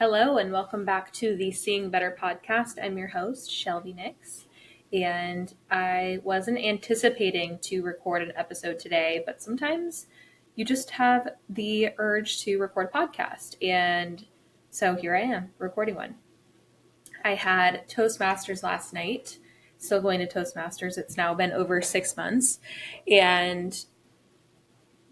Hello, and welcome back to the Seeing Better podcast. I'm your host, Shelby Nix, and I wasn't anticipating to record an episode today, but sometimes you just have the urge to record a podcast, and so here I am recording one. I had Toastmasters last night, still going to Toastmasters. It's now been over 6 months, and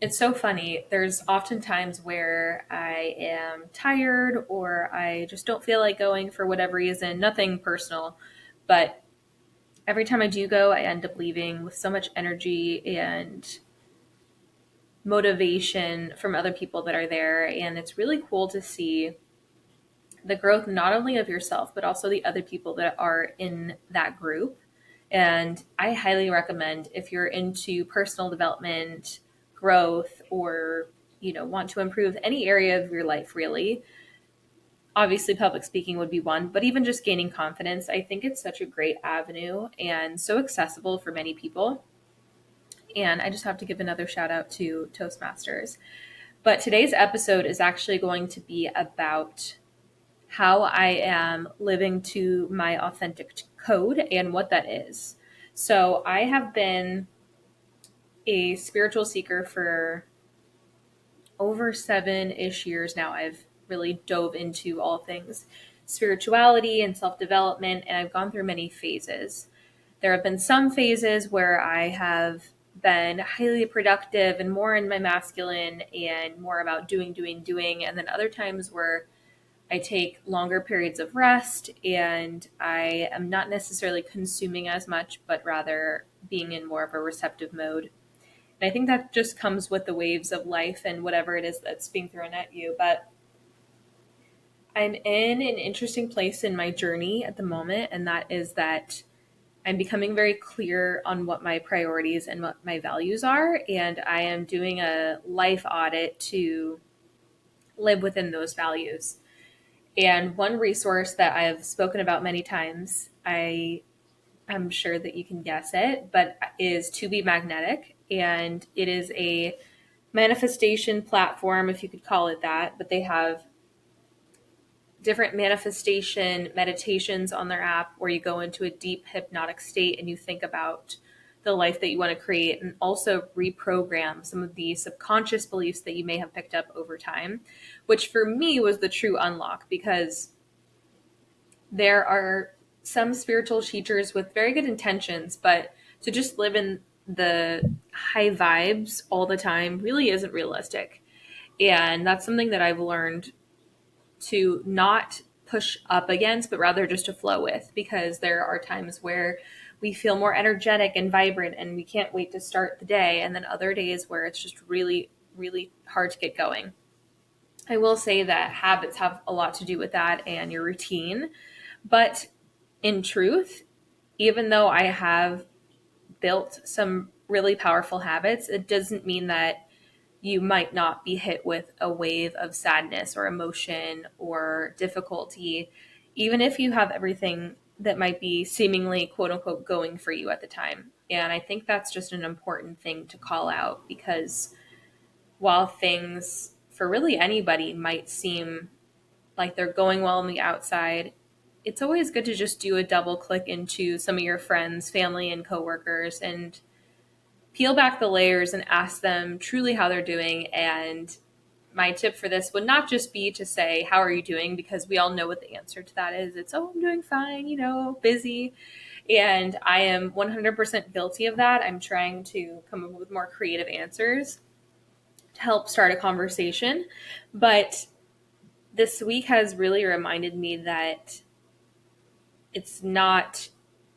it's so funny. There's often times where I am tired or I just don't feel like going for whatever reason, nothing personal. But every time I do go, I end up leaving with so much energy and motivation from other people that are there. And it's really cool to see the growth not only of yourself, but also the other people that are in that group. And I highly recommend if you're into personal development, growth, or want to improve any area of your life really. Obviously public speaking would be one, but even just gaining confidence, I think it's such a great avenue and so accessible for many people. And I just have to give another shout out to Toastmasters. But today's episode is actually going to be about how I am living to my authentic code and what that is. So I have been a spiritual seeker for over 7-ish years now. I've really dove into all things spirituality and self-development, and I've gone through many phases. There have been some phases where I have been highly productive and more in my masculine and more about doing, and then other times where I take longer periods of rest and I am not necessarily consuming as much, but rather being in more of a receptive mode. And I think that just comes with the waves of life and whatever it is that's being thrown at you. But I'm in an interesting place in my journey at the moment, and that is that I'm becoming very clear on what my priorities and what my values are. And I am doing a life audit to live within those values. And one resource that I've spoken about many times, I'm sure that you can guess it, but is To Be Magnetic. And it is a manifestation platform, if you could call it that, but they have different manifestation meditations on their app where you go into a deep hypnotic state and you think about the life that you want to create and also reprogram some of the subconscious beliefs that you may have picked up over time, which for me was the true unlock because there are some spiritual teachers with very good intentions, but to just live in the high vibes all the time really isn't realistic. And that's something that I've learned to not push up against, but rather just to flow with, because there are times where we feel more energetic and vibrant and we can't wait to start the day. And then other days where it's just really, really hard to get going. I will say that habits have a lot to do with that and your routine. But in truth, even though I have built some really powerful habits, it doesn't mean that you might not be hit with a wave of sadness or emotion or difficulty, even if you have everything that might be seemingly quote unquote going for you at the time. And I think that's just an important thing to call out because while things for really anybody might seem like they're going well on the outside, it's always good to just do a double click into some of your friends, family, and coworkers and peel back the layers and ask them truly how they're doing. And my tip for this would not just be to say, how are you doing? Because we all know what the answer to that is. It's, oh, I'm doing fine, busy. And I am 100% guilty of that. I'm trying to come up with more creative answers to help start a conversation. But this week has really reminded me that it's not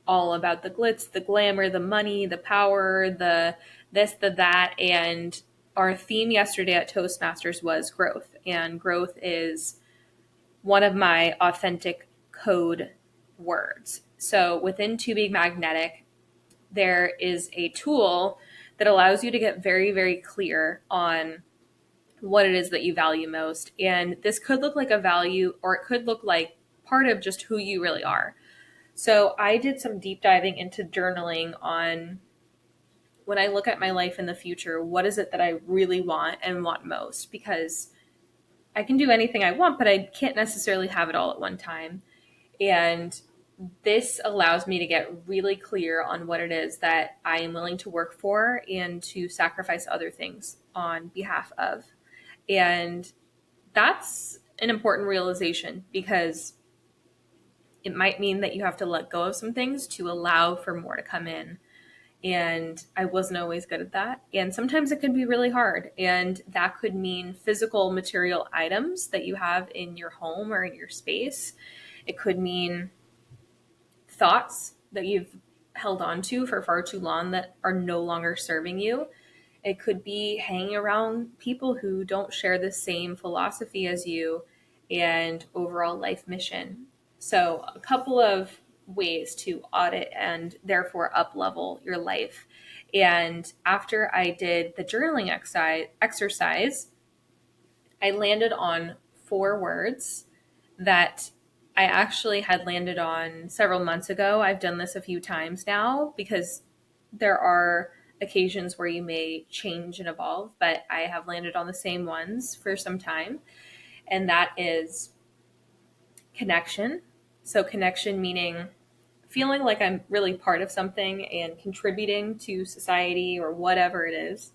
all about the glitz, the glamour, the money, the power, the this, the that. And our theme yesterday at Toastmasters was growth. And growth is one of my authentic code words. So within To Be Magnetic, there is a tool that allows you to get very, very clear on what it is that you value most. And this could look like a value, or it could look like part of just who you really are. So I did some deep diving into journaling on when I look at my life in the future, what is it that I really want and want most? Because I can do anything I want, but I can't necessarily have it all at one time. And this allows me to get really clear on what it is that I am willing to work for and to sacrifice other things on behalf of. And that's an important realization because it might mean that you have to let go of some things to allow for more to come in. And I wasn't always good at that. And sometimes it can be really hard. And that could mean physical material items that you have in your home or in your space. It could mean thoughts that you've held on to for far too long that are no longer serving you. It could be hanging around people who don't share the same philosophy as you and overall life mission. So, a couple of ways to audit and therefore up level your life. And after I did the journaling exercise, I landed on 4 words that I actually had landed on several months ago. I've done this a few times now because there are occasions where you may change and evolve, but I have landed on the same ones for some time. And that is connection. So, connection meaning feeling like I'm really part of something and contributing to society or whatever it is.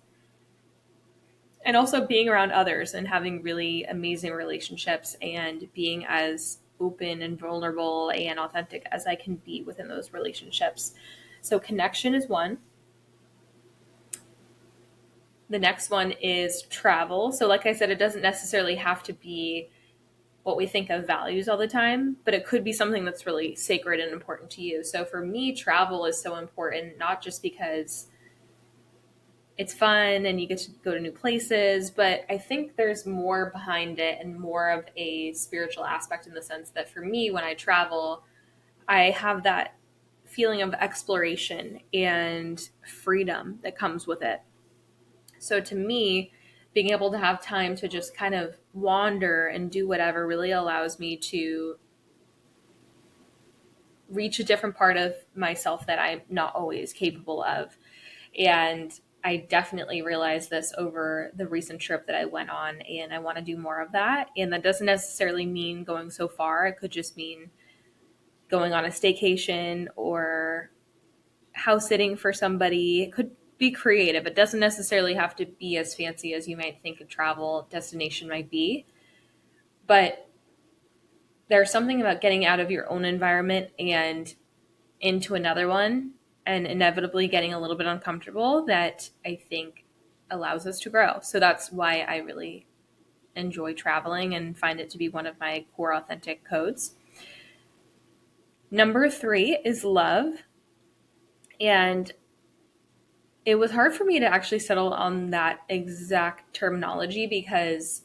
And also being around others and having really amazing relationships and being as open and vulnerable and authentic as I can be within those relationships. So, connection is one. The next one is travel. So, like I said, it doesn't necessarily have to be what we think of values all the time, but it could be something that's really sacred and important to you. So, for me, travel is so important, not just because it's fun and you get to go to new places, but I think there's more behind it and more of a spiritual aspect in the sense that for me, when I travel, I have that feeling of exploration and freedom that comes with it. So to me, being able to have time to just kind of wander and do whatever really allows me to reach a different part of myself that I'm not always capable of. And I definitely realized this over the recent trip that I went on, and I want to do more of that. And that doesn't necessarily mean going so far. It could just mean going on a staycation or house sitting for somebody. It could be creative. It doesn't necessarily have to be as fancy as you might think a travel destination might be. But there's something about getting out of your own environment and into another one and inevitably getting a little bit uncomfortable that I think allows us to grow. So that's why I really enjoy traveling and find it to be one of my core authentic codes. Number 3 is love. And it was hard for me to actually settle on that exact terminology because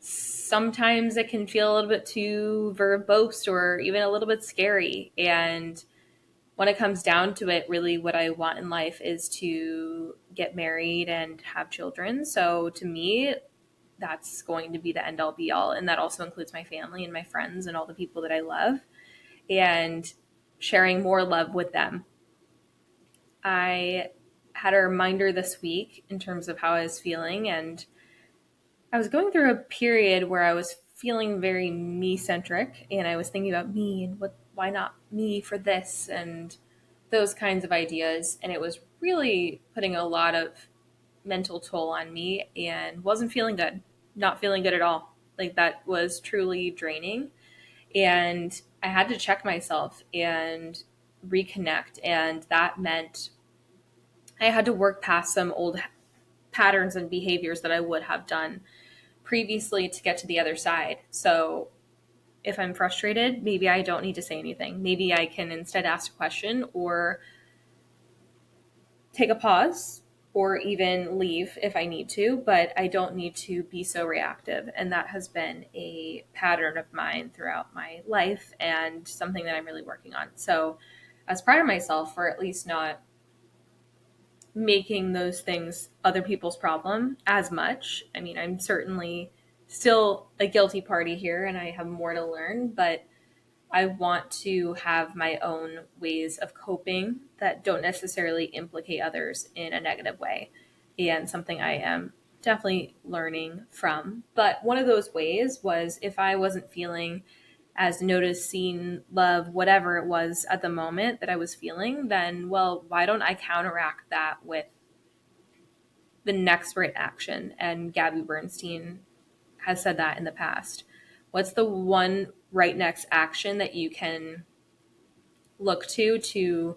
sometimes it can feel a little bit too verbose or even a little bit scary. And when it comes down to it, really what I want in life is to get married and have children. So to me, that's going to be the end all be all. And that also includes my family and my friends and all the people that I love and sharing more love with them. I had a reminder this week in terms of how I was feeling, and I was going through a period where I was feeling very me centric and I was thinking about me and why not me for this and those kinds of ideas. And it was really putting a lot of mental toll on me and wasn't feeling good, not feeling good at all. Like that was truly draining. And I had to check myself and reconnect. And that meant I had to work past some old patterns and behaviors that I would have done previously to get to the other side. So if I'm frustrated, maybe I don't need to say anything. Maybe I can instead ask a question or take a pause or even leave if I need to, but I don't need to be so reactive. And that has been a pattern of mine throughout my life and something that I'm really working on. So I was proud of myself for at least not making those things other people's problem as much. I mean, I'm certainly still a guilty party here and I have more to learn, but I want to have my own ways of coping that don't necessarily implicate others in a negative way. And something I am definitely learning from. But one of those ways was if I wasn't feeling as noticed, seen, love, whatever it was at the moment that I was feeling, then, well, why don't I counteract that with the next right action? And Gabby Bernstein has said that in the past. What's the one right next action that you can look to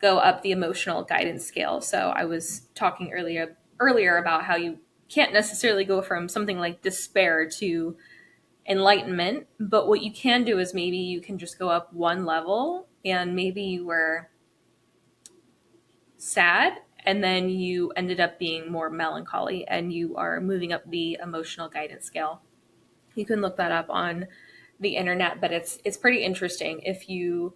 go up the emotional guidance scale? So I was talking earlier about how you can't necessarily go from something like despair to enlightenment, but what you can do is maybe you can just go up one level, and maybe you were sad and then you ended up being more melancholy and you are moving up the emotional guidance scale. You can look that up on the internet, but it's pretty interesting if you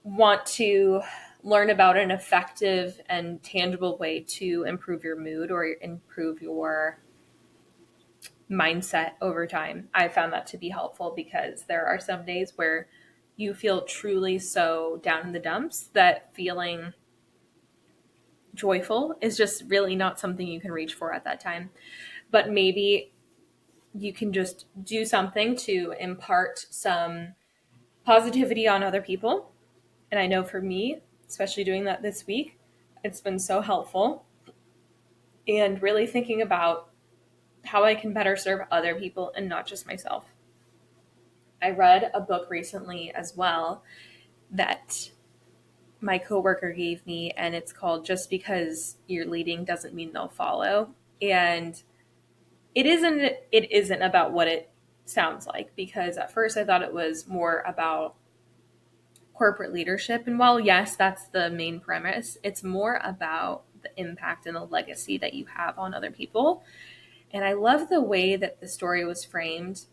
want to learn about an effective and tangible way to improve your mood or improve your mindset over time. I found that to be helpful because there are some days where you feel truly so down in the dumps that feeling joyful is just really not something you can reach for at that time. But maybe you can just do something to impart some positivity on other people. And I know for me, especially doing that this week, it's been so helpful. And really thinking about how I can better serve other people and not just myself. I read a book recently as well that my coworker gave me, and it's called Just Because You're Leading Doesn't Mean They'll Follow. And it isn't about what it sounds like, because at first I thought it was more about corporate leadership. And while yes, that's the main premise, it's more about the impact and the legacy that you have on other people. And I love the way that the story was framed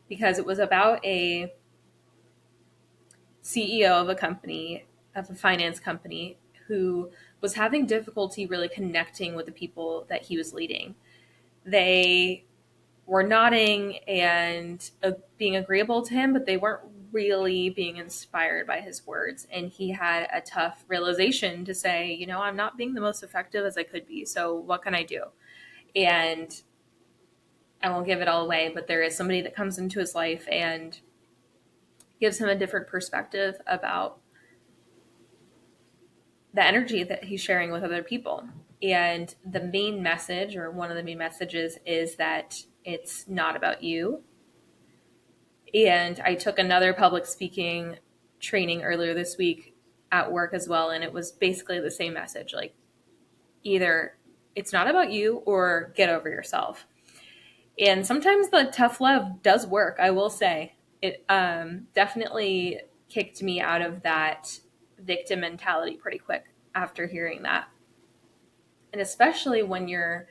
because it was about a CEO of a company, of a finance company, who was having difficulty really connecting with the people that he was leading. They were nodding and being agreeable to him, but they weren't really being inspired by his words. And he had a tough realization to say, I'm not being the most effective as I could be. So what can I do? And I won't give it all away, but there is somebody that comes into his life and gives him a different perspective about the energy that he's sharing with other people. And the main message, or one of the main messages, is that it's not about you. And I took another public speaking training earlier this week at work as well. And it was basically the same message, like either it's not about you or get over yourself. And sometimes the tough love does work, I will say. It definitely kicked me out of that victim mentality pretty quick after hearing that. And especially when you're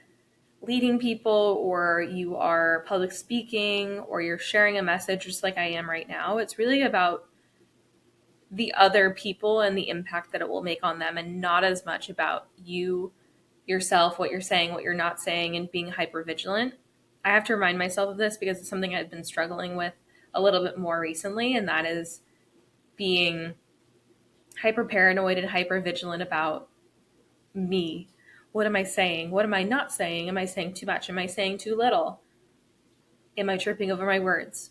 leading people or you are public speaking or you're sharing a message just like I am right now, it's really about the other people and the impact that it will make on them, and not as much about you yourself, what you're saying, what you're not saying, and being hyper vigilant. I have to remind myself of this because it's something I've been struggling with a little bit more recently, and that is being hyper paranoid and hyper vigilant about me. What am I saying? What am I not saying? Am I saying too much? Am I saying too little? Am I tripping over my words?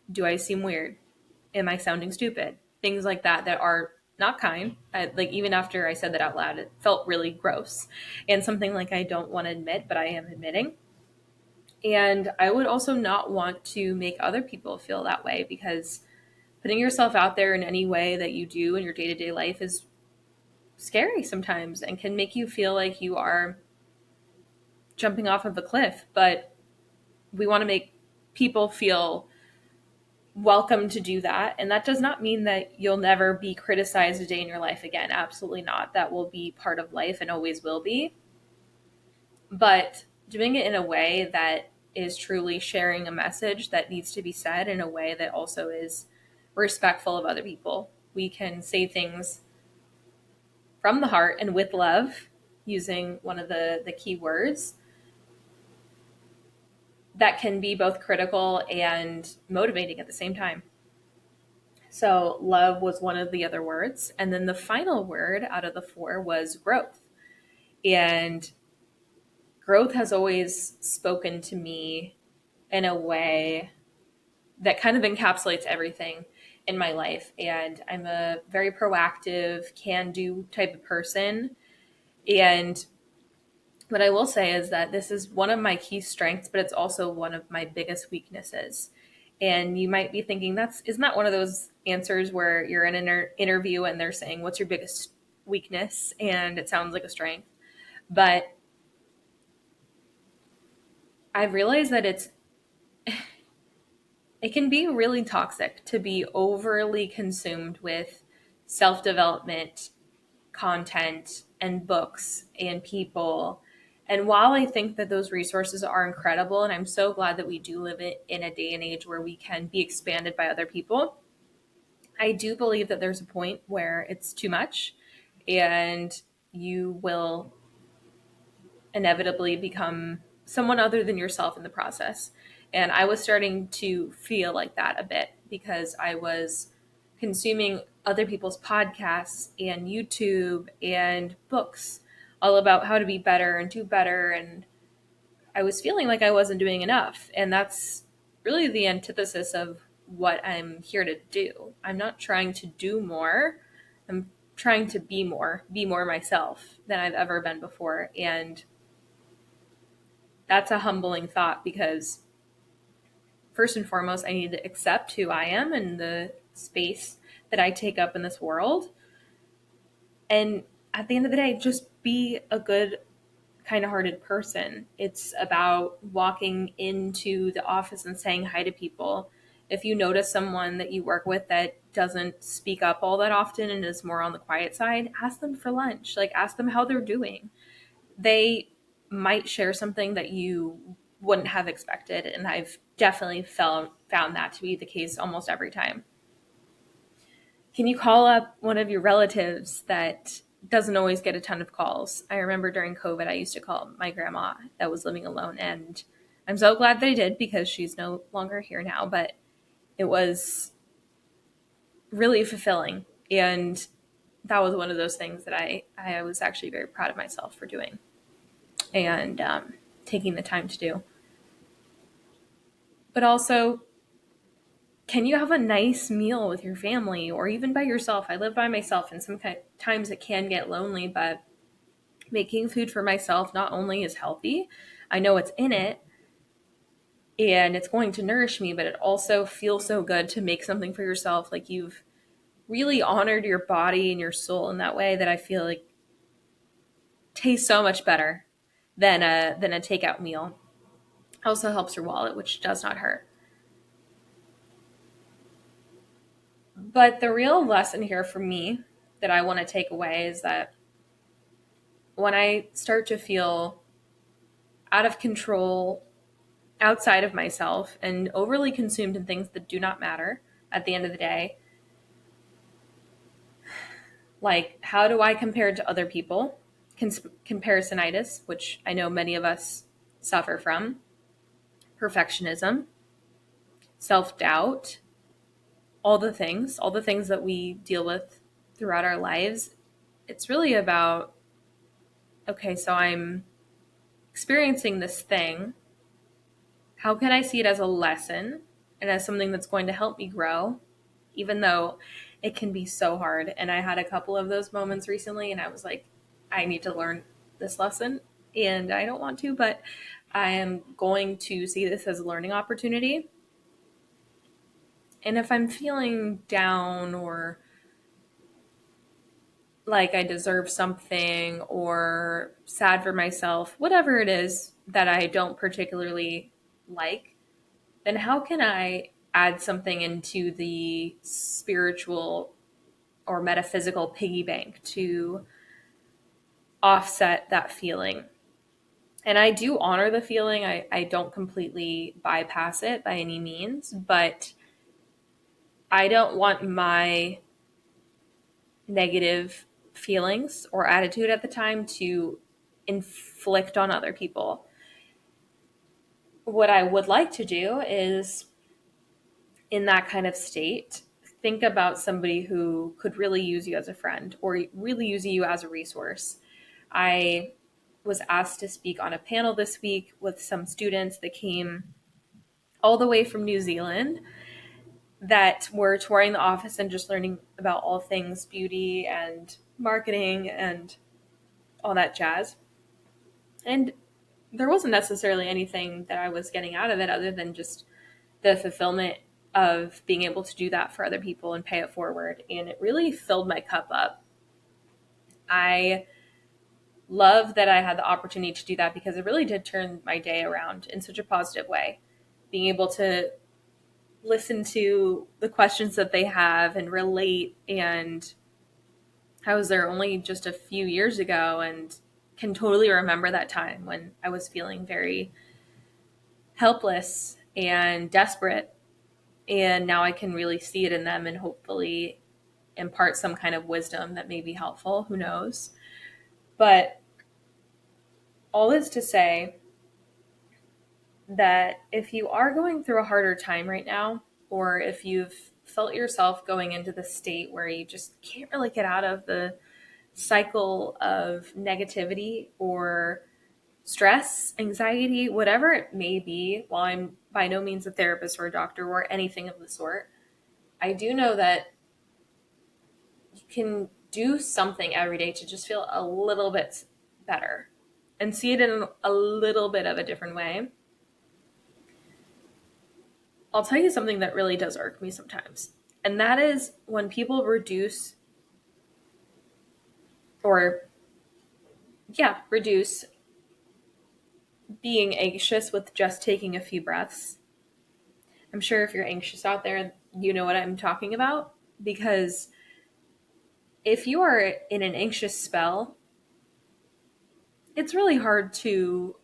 Do I seem weird? Am I sounding stupid? Things like that are not kind. Like even after I said that out loud, it felt really gross and something like I don't want to admit, but I am admitting. And I would also not want to make other people feel that way, because putting yourself out there in any way that you do in your day-to-day life is scary sometimes and can make you feel like you are jumping off of a cliff. But we want to make people feel welcome to do that. And that does not mean that you'll never be criticized a day in your life again. Absolutely not. That will be part of life and always will be. But doing it in a way that is truly sharing a message that needs to be said in a way that also is respectful of other people. We can say things from the heart and with love, using one of the key words, that can be both critical and motivating at the same time. So love was one of the other words. And then the final word out of the four was growth. And growth has always spoken to me in a way that kind of encapsulates everything in my life. And I'm a very proactive, can do type of person. And what I will say is that this is one of my key strengths, but it's also one of my biggest weaknesses. And you might be thinking, isn't that one of those answers where you're in an interview and they're saying, what's your biggest weakness? And it sounds like a strength. But I've realized that it can be really toxic to be overly consumed with self development content and books and people. And while I think that those resources are incredible, and I'm so glad that we do live in a day and age where we can be expanded by other people, I do believe that there's a point where it's too much and you will inevitably become someone other than yourself in the process. And I was starting to feel like that a bit because I was consuming other people's podcasts and YouTube and books all about how to be better and do better. And I was feeling like I wasn't doing enough. And that's really the antithesis of what I'm here to do. I'm not trying to do more. I'm trying to be more myself than I've ever been before. And that's a humbling thought because first and foremost, I need to accept who I am and the space that I take up in this world. And at the end of the day, just be a good, kind of hearted person. It's about walking into the office and saying hi to people. If you notice someone that you work with that doesn't speak up all that often and is more on the quiet side, ask them for lunch. Like, ask them how they're doing. They might share something that you wouldn't have expected. And I've definitely found that to be the case almost every time. Can you call up one of your relatives that doesn't always get a ton of calls? I remember during COVID, I used to call my grandma that was living alone. And I'm so glad that I did because she's no longer here now. But it was really fulfilling. And that was one of those things that I was actually very proud of myself for doing and taking the time to do. But also, can you have a nice meal with your family or even by yourself? I live by myself, and sometimes it can get lonely, but making food for myself not only is healthy, I know it's in it and it's going to nourish me, but it also feels so good to make something for yourself. Like you've really honored your body and your soul in that way that I feel like tastes so much better than a takeout meal. Also helps your wallet, which does not hurt. But the real lesson here for me that I want to take away is that when I start to feel out of control outside of myself and overly consumed in things that do not matter at the end of the day, like how do I compare to other people? Comparisonitis, which I know many of us suffer from, perfectionism, self doubt, all the things that we deal with throughout our lives. It's really about, okay, so I'm experiencing this thing. How can I see it as a lesson and as something that's going to help me grow, even though it can be so hard? And I had a couple of those moments recently, and I was like, I need to learn this lesson, and I don't want to, but I am going to see this as a learning opportunity. And if I'm feeling down or like I deserve something or sad for myself, whatever it is that I don't particularly like, then how can I add something into the spiritual or metaphysical piggy bank to offset that feeling? And I do honor the feeling. I don't completely bypass it by any means, but I don't want my negative feelings or attitude at the time to inflict on other people. What I would like to do is, in that kind of state, think about somebody who could really use you as a friend or really use you as a resource. I was asked to speak on a panel this week with some students that came all the way from New Zealand that were touring the office and just learning about all things beauty and marketing and all that jazz. And there wasn't necessarily anything that I was getting out of it other than just the fulfillment of being able to do that for other people and pay it forward. And it really filled my cup up. I love that I had the opportunity to do that because it really did turn my day around in such a positive way. Being able to listen to the questions that they have and relate. And I was there only just a few years ago and can totally remember that time when I was feeling very helpless and desperate. And now I can really see it in them and hopefully impart some kind of wisdom that may be helpful. Who knows? But all is to say that if you are going through a harder time right now, or if you've felt yourself going into the state where you just can't really get out of the cycle of negativity or stress, anxiety, whatever it may be, while I'm by no means a therapist or a doctor or anything of the sort, I do know that you can do something every day to just feel a little bit better and see it in a little bit of a different way. I'll tell you something that really does irk me sometimes. And that is when people reduce being anxious with just taking a few breaths. I'm sure if you're anxious out there, you know what I'm talking about. Because if you are in an anxious spell, it's really hard to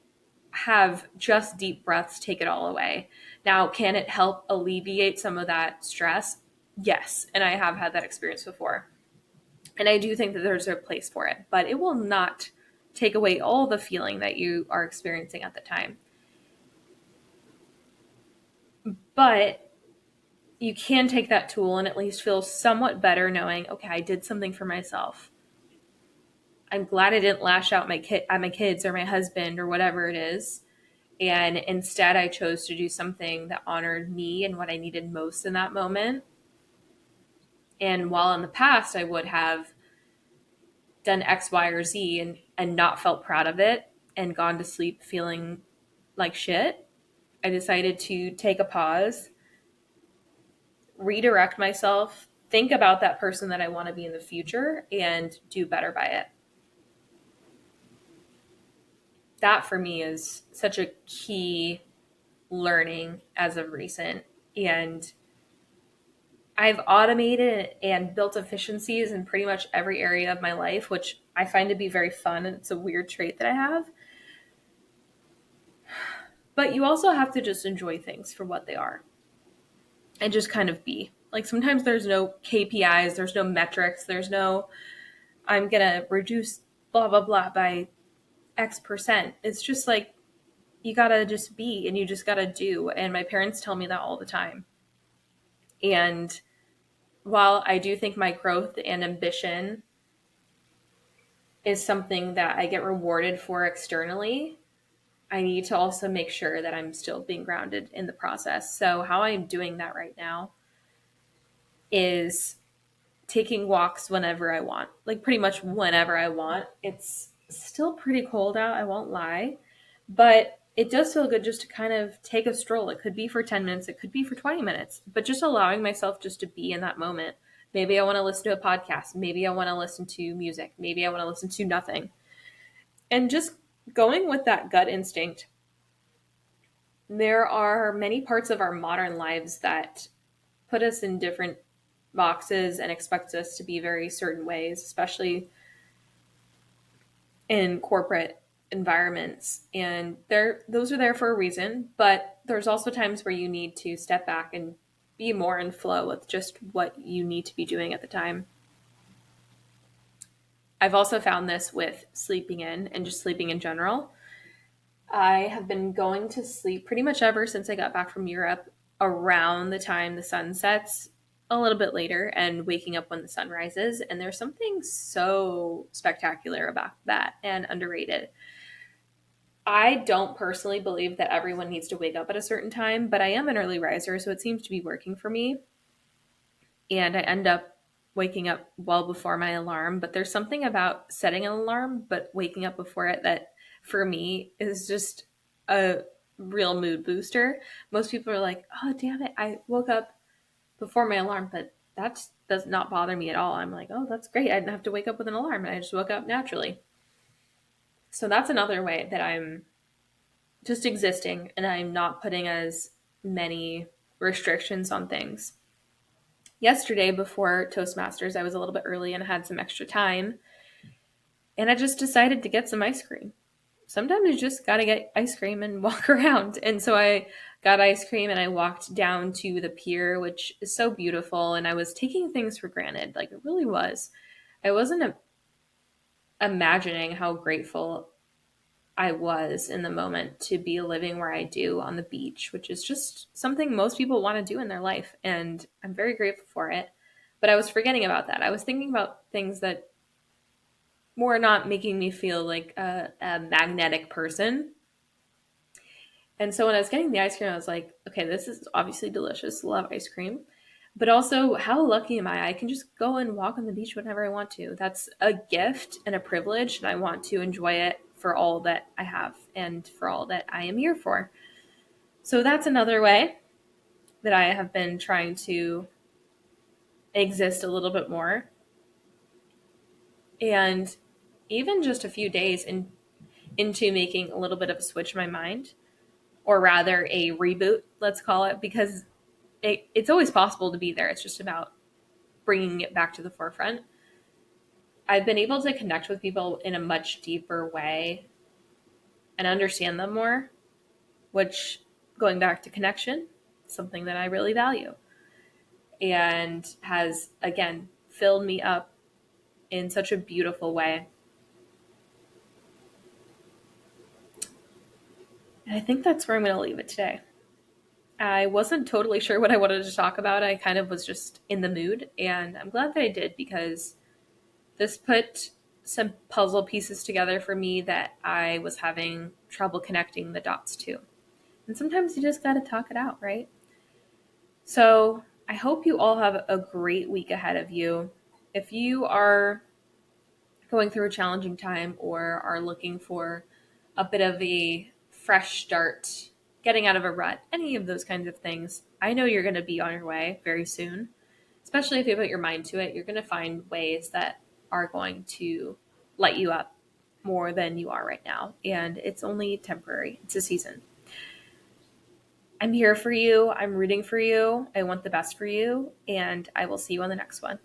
have just deep breaths take it all away. Now, can it help alleviate some of that stress? Yes. And I have had that experience before. And I do think that there's a place for it, but it will not take away all the feeling that you are experiencing at the time. But you can take that tool and at least feel somewhat better knowing, okay, I did something for myself. I'm glad I didn't lash out at my kids or my husband or whatever it is. And instead, I chose to do something that honored me and what I needed most in that moment. And while in the past, I would have done X, Y, or Z and not felt proud of it and gone to sleep feeling like shit, I decided to take a pause, redirect myself, think about that person that I want to be in the future, and do better by it. That for me is such a key learning as of recent. And I've automated and built efficiencies in pretty much every area of my life, which I find to be very fun. And it's a weird trait that I have. But you also have to just enjoy things for what they are and just kind of be. Like sometimes there's no KPIs, there's no metrics, there's no, I'm going to reduce blah, blah, blah by X%. It's just like, you got to just be and you just got to do. And my parents tell me that all the time. And while I do think my growth and ambition is something that I get rewarded for externally, I need to also make sure that I'm still being grounded in the process. So how I'm doing that right now is taking walks whenever I want, like pretty much whenever I want. It's still pretty cold out, I won't lie, but it does feel good just to kind of take a stroll. It could be for 10 minutes, it could be for 20 minutes, but just allowing myself just to be in that moment. Maybe I want to listen to a podcast. Maybe I want to listen to music. Maybe I want to listen to nothing. And just going with that gut instinct. There are many parts of our modern lives that put us in different boxes and expect us to be very certain ways, especially in corporate environments. And those are there for a reason, but there's also times where you need to step back and be more in flow with just what you need to be doing at the time. I've also found this with sleeping in and just sleeping in general. I have been going to sleep pretty much ever since I got back from Europe around the time the sun sets, a little bit later, and waking up when the sun rises. And there's something so spectacular about that and underrated. I don't personally believe that everyone needs to wake up at a certain time, but I am an early riser, so it seems to be working for me. And I end up waking up well before my alarm. But there's something about setting an alarm, but waking up before it that for me is just a real mood booster. Most people are like, oh, damn it, I woke up before my alarm, but that does not bother me at all. I'm like, oh, that's great. I didn't have to wake up with an alarm, and I just woke up naturally. So that's another way that I'm just existing and I'm not putting as many restrictions on things. Yesterday, before Toastmasters, I was a little bit early and had some extra time, and I just decided to get some ice cream. Sometimes you just got to get ice cream and walk around. And so I got ice cream and I walked down to the pier, which is so beautiful. And I was taking things for granted. Like it really was. I wasn't imagining how grateful I was in the moment to be living where I do on the beach, which is just something most people want to do in their life. And I'm very grateful for it. But I was forgetting about that. I was thinking about things that were not making me feel like a magnetic person. And so when I was getting the ice cream, I was like, okay, this is obviously delicious. Love ice cream. But also, how lucky am I? I can just go and walk on the beach whenever I want to. That's a gift and a privilege, and I want to enjoy it for all that I have and for all that I am here for. So that's another way that I have been trying to exist a little bit more. And even just a few days into making a little bit of a switch in my mind, or rather a reboot, let's call it, because it's always possible to be there. It's just about bringing it back to the forefront. I've been able to connect with people in a much deeper way and understand them more, which, going back to connection, something that I really value and has, again, filled me up in such a beautiful way. And I think that's where I'm going to leave it today. I wasn't totally sure what I wanted to talk about. I kind of was just in the mood, and I'm glad that I did because this put some puzzle pieces together for me that I was having trouble connecting the dots to. And sometimes you just got to talk it out, right? So I hope you all have a great week ahead of you. If you are going through a challenging time or are looking for a bit of a fresh start, getting out of a rut, any of those kinds of things, I know you're going to be on your way very soon. Especially if you put your mind to it, you're going to find ways that are going to light you up more than you are right now. And it's only temporary, it's a season. I'm here for you. I'm rooting for you. I want the best for you. And I will see you on the next one.